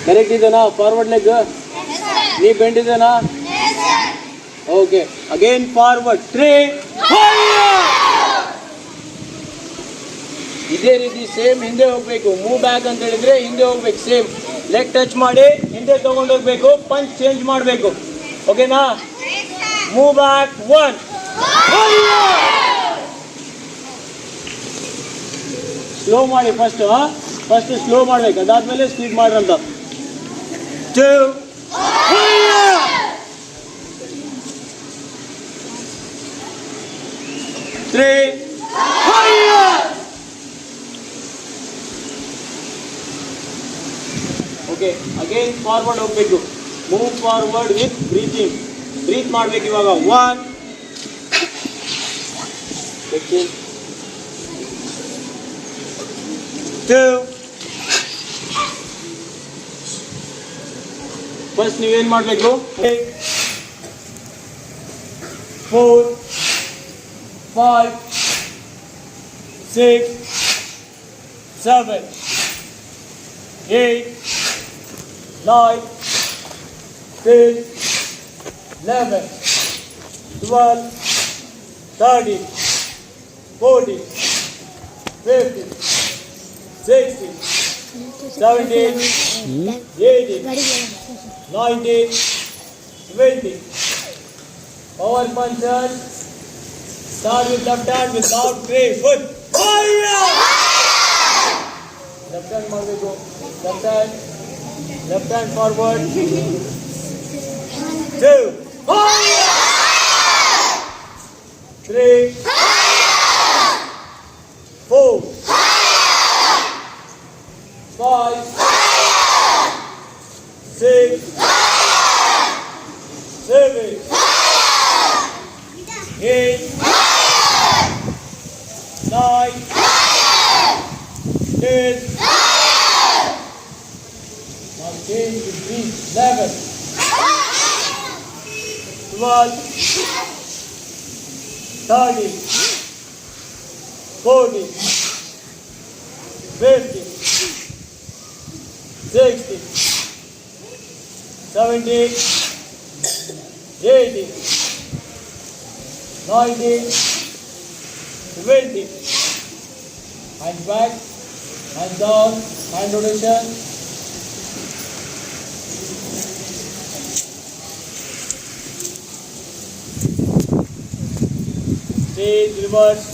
Correct ಇದೆನಾ? Forward leg ನೀ bend ಇದೆನಾ? ಓಕೆ, ಅಗೇನ್ ಫಾರ್ವರ್ಡ್ 3 ಇದೇ ರೀತಿ ಸೇಮ್ ಹಿಂದೆ ಹೋಗ್ಬೇಕು. ಮೂವ್ ಬ್ಯಾಕ್ ಅಂತ ಹೇಳಿದ್ರೆ ಹಿಂದೆ ಹೋಗ್ಬೇಕು. ಸೇಮ್ ಲೆಗ್ ಟಚ್ ಮಾಡಿ ಹಿಂದೆ ತಗೊಂಡು ಹೋಗ್ಬೇಕು. ಪಂಚ್ ಚೇಂಜ್ ಮಾಡಬೇಕು. ಓಕೆನಾ? ಮೂವ್ ಬ್ಯಾಕ್ 1 ಸ್ಲೋ ಮಾಡಿ. ಫಸ್ಟ್ ಸ್ಲೋ ಮಾಡ್ಬೇಕು, ಅದಾದ್ಮೇಲೆ ಸ್ಪೀಡ್ ಮಾಡ್ರಂತ. 2 3 ಓಕೆ, ಅಗೇನ್ ಫಾರ್ವರ್ಡ್ ಹೋಗ್ಬೇಕು. Move forward with breathing. Breathe ಮಾಡ್ಬೇಕು ಇವಾಗ. 1 2 ಫಸ್ಟ್ ನೀವೇನ್ ಮಾಡಬೇಕು? 4 5 6 7 8 9 10 11 12 13 14 15 16 17 18 19 20. Power punches. Start with left hand without grace. Good. Left hand ಮಾಡಬೇಕು. Left hand forward. 2 3 4 5 6 7 8 9 10. Now change to 11 12 13 14 15 16 17 18 19 20. Hands back, hands down, hand rotation. Change, reverse.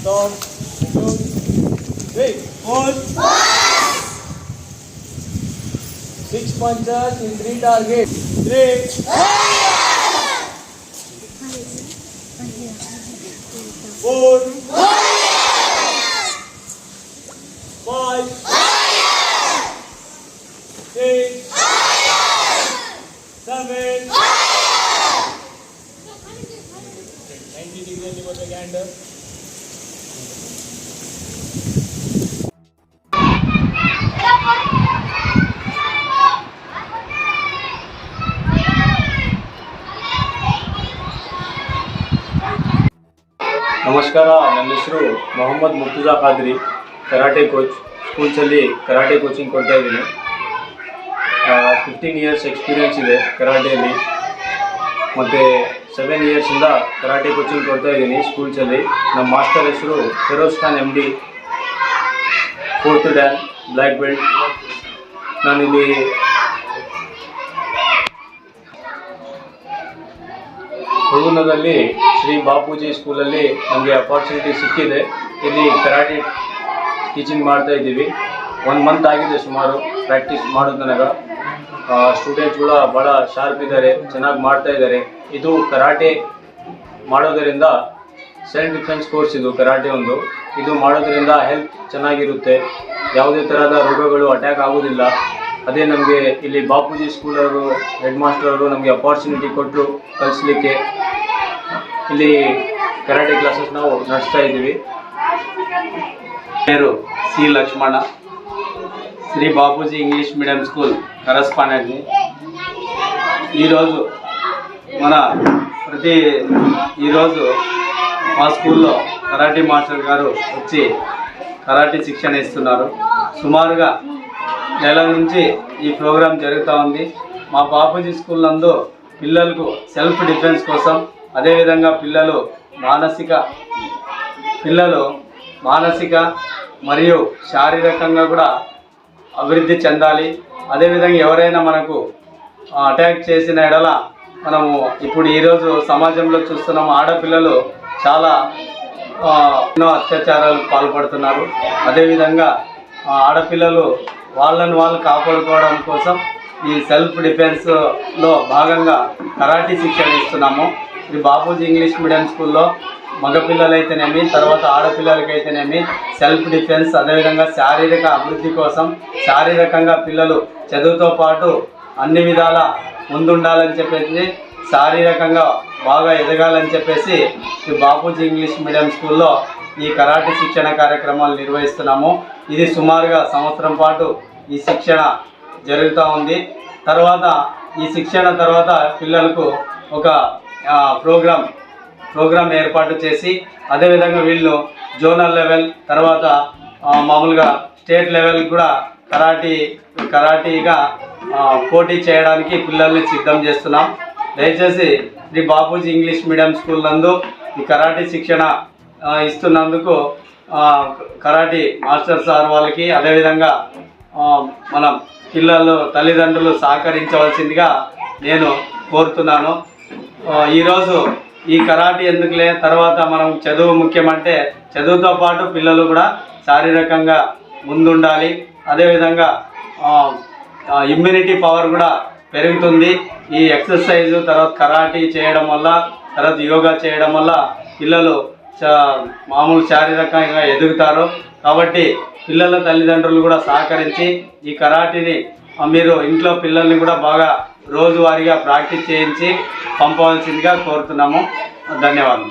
Stop, shoot, wait, hold. 6 punches in 3 targets. 3 4 5 6 7 90 degree over the gander. ನಮಸ್ಕಾರ, ನನ್ನ ಹೆಸರು Mohammed Murtuza Khadri, karate coach. ಸ್ಕೂಲ್ಸಲ್ಲಿ karate coaching ಕೊಡ್ತಾ ಇದ್ದೀನಿ. 15 years experience ಇದೆ ಕರಾಟೆಯಲ್ಲಿ. ಮತ್ತು 7 ಇಯರ್ಸಿಂದ karate coaching ಕೊಡ್ತಾ ಇದ್ದೀನಿ ಸ್ಕೂಲ್ಸಲ್ಲಿ. ನಮ್ಮ ಮಾಸ್ಟರ್ ಹೆಸರು Firoz Khan MD, 4th Dan, black belt. ನಾನಿಲ್ಲಿ ಹುಡುಗನದಲ್ಲಿ ಶ್ರೀ ಬಾಪೂಜಿ ಸ್ಕೂಲಲ್ಲಿ ನಮಗೆ ಅಪಾರ್ಚುನಿಟಿ ಸಿಕ್ಕಿದೆ. ಇಲ್ಲಿ ಕರಾಟೆ ಟೀಚಿಂಗ್ ಮಾಡ್ತಾ ಇದ್ದೀವಿ. 1 ಮಂತ್ ಆಗಿದೆ ಸುಮಾರು ಪ್ರಾಕ್ಟೀಸ್ ಮಾಡೋದು ನನಗೆ. ಸ್ಟೂಡೆಂಟ್ಸ್ಗಳು ಭಾಳ ಶಾರ್ಪ್ ಇದ್ದಾರೆ, ಚೆನ್ನಾಗಿ ಮಾಡ್ತಾ ಇದ್ದಾರೆ. ಇದು ಕರಾಟೆ ಮಾಡೋದರಿಂದ ಸೆಲ್ಫ್ ಡಿಫೆನ್ಸ್ ಕೋರ್ಸ್ ಇದು ಕರಾಟೆ ಒಂದು. ಇದು ಮಾಡೋದರಿಂದ ಹೆಲ್ತ್ ಚೆನ್ನಾಗಿರುತ್ತೆ, ಯಾವುದೇ ಥರದ ರೋಗಗಳು ಅಟ್ಯಾಕ್ ಆಗೋದಿಲ್ಲ. ಅದೇ ನಮಗೆ ಇಲ್ಲಿ ಬಾಪೂಜಿ ಸ್ಕೂಲವರು ಹೆಡ್ ಮಾಸ್ಟರ್ ಅವರು ನಮಗೆ ಅಪಾರ್ಚುನಿಟಿ ಕೊಟ್ಟರು ಕಲಿಸ್ಲಿಕ್ಕೆ. ಇಲ್ಲಿ ಕರಾಟೆ ಕ್ಲಾಸಸ್ ನಾವು ನಡೆಸ್ತಾ ಇದ್ದೀವಿ. పేరు C Lakshmana, Shri Bapuji English medium school కరస్పాండెంట్ని. ఈరోజు మా స్కూల్లో కరాటే మాస్టర్ గారు వచ్చి కరాటే శిక్షణ ఇస్తున్నారు. సుమారుగా నెల నుంచి ఈ ప్రోగ్రాం జరుగుతూ ఉంది. మా బాపూజీ స్కూల్ నందు పిల్లలకు సెల్ఫ్ డిఫెన్స్ కోసం, అదేవిధంగా పిల్లలు మానసిక మరియు శారీరకంగా కూడా అభివృద్ధి చెందాలి. అదేవిధంగా ఎవరైనా మనకు అటాక్ చేసిన ఎడల మనము ఇప్పుడు ఈరోజు సమాజంలో చూస్తున్నాం, ఆడపిల్లలు చాలా ఎన్నో అత్యాచారాలకు పాల్పడుతున్నారు. అదేవిధంగా ఆడపిల్లలు వాళ్ళని వాళ్ళు కాపాడుకోవడం కోసం ఈ సెల్ఫ్ డిఫెన్స్లో భాగంగా కరాటీ శిక్షణ ఇస్తున్నాము. ఇది బాపూజీ ఇంగ్లీష్ మీడియం స్కూల్లో మగపిల్లలైతేనేమి, తర్వాత ఆడపిల్లలకైతేనేమి సెల్ఫ్ డిఫెన్స్, అదేవిధంగా శారీరక అభివృద్ధి కోసం, శారీరకంగా పిల్లలు చదువుతో పాటు అన్ని విధాల ముందుండాలని చెప్పేసి, శారీరకంగా బాగా ఎదగాలని చెప్పేసి ఈ బాపూజీ ఇంగ్లీష్ మీడియం స్కూల్లో ఈ కరాటే శిక్షణ కార్యక్రమాలు నిర్వహిస్తున్నాము. ఇది సుమారుగా సంవత్సరం పాటు ఈ శిక్షణ జరుగుతూ ఉంది. తర్వాత ఈ శిక్షణ తర్వాత పిల్లలకు ఒక ప్రోగ్రామ్ ఏర్పాటు చేసి, అదేవిధంగా వీళ్ళు జోనల్ లెవెల్, తర్వాత మామూలుగా స్టేట్ లెవెల్ కూడా కరాటీగా పోటీ చేయడానికి పిల్లల్ని సిద్ధం చేస్తున్నాం. దయచేసి Shri Bapuji English medium school నందు ఈ కరాటీ శిక్షణ ఇస్తున్నందుకు కరాటీ మాస్టర్ సార్ వాళ్ళకి, అదేవిధంగా మన పిల్లలు తల్లిదండ్రులు సహకరించవలసిందిగా నేను కోరుతున్నాను. ఈరోజు ఈ కరాటీ ఎందుకులే, తర్వాత మనం చదువు ముఖ్యమంటే చదువుతో పాటు పిల్లలు కూడా శారీరకంగా ముందుండాలి. అదేవిధంగా ఇమ్యూనిటీ పవర్ కూడా పెరుగుతుంది. ఈ ఎక్సర్సైజు, తర్వాత కరాటీ చేయడం వల్ల, తర్వాత యోగా చేయడం వల్ల పిల్లలు మామూలు శారీరకంగా ఎదుగుతారు. కాబట్టి పిల్లల తల్లిదండ్రులు కూడా సహకరించి ఈ కరాటీని మీరు ఇంట్లో పిల్లల్ని కూడా బాగా రోజువారీగా ప్రాక్టీస్ చేయించి పంపవలసిందిగా కోరుతున్నాము. ధన్యవాదాలు.